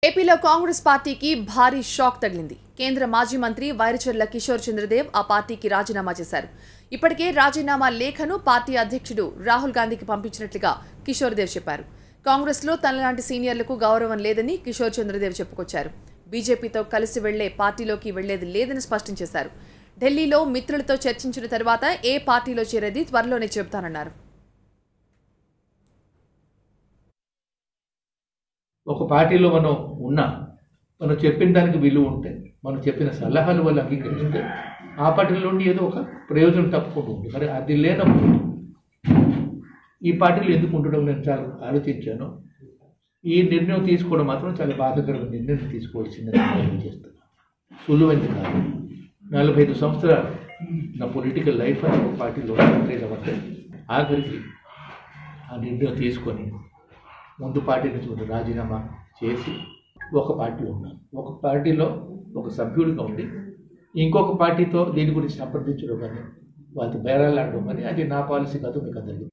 ఏపీలో కాంగ్రెస్ పార్టీకి భారీ షాక్ తగిలింది. కేంద్ర మాజీ మంత్రి వైరిచర్ల కిషోర్ చంద్రదేవ్ ఆ పార్టీకి రాజీనామా చేశారు. ఇప్పటికే రాజీనామా లేఖను పార్టీ అధ్యక్షుడు రాహుల్ గాంధీకి పంపించినట్లుగా కిషోర్ దేవ్ చెప్పారు. కాంగ్రెస్లో తనలాంటి సీనియర్లకు గౌరవం లేదని కిషోర్ చంద్రదేవ్ చెప్పుకొచ్చారు. బీజేపీతో కలిసి వెళ్లే పార్టీలోకి వెళ్లేది లేదని స్పష్టం చేశారు. ఢిల్లీలో మిత్రులతో చర్చించిన తర్వాత ఏ పార్టీలో చేరేది త్వరలోనే చెబుతానన్నారు. ఒక పార్టీలో మనం చెప్పిన దానికి విలువ ఉంటే, మనం చెప్పిన సలహాలు వాళ్ళు అంగీకరిస్తే ఆ పార్టీలో నుండి ఏదో ఒక ప్రయోజనం తప్పకుండా ఉంటుంది. మరి అది లేనప్పుడు ఈ పార్టీలో ఎందుకు ఉండడం నేను చాలా ఆలోచించాను. ఈ నిర్ణయం తీసుకోవడం మాత్రం చాలా బాధాకరమైన నిర్ణయం తీసుకోవాల్సిందని నేను చేస్తాను. సులువైంది కాదు. 45 సంవత్సరాలు నా పొలిటికల్ లైఫ్ అని ఒక పార్టీలో అవ్వట్లేదు. ఆఖరికి ఆ నిర్ణయం తీసుకొని ముందు పార్టీ నుంచి రాజీనామా చేసి ఒక పార్టీలో ఉన్నాను. ఒక పార్టీలో ఒక సభ్యుడిగా ఉండి ఇంకొక పార్టీతో దీని గురించి సంప్రదించడం కానీ వాళ్ళతో బేరాలు ఆడడం కానీ అది నా పాలసీ కాదు, మీకు అందరికీ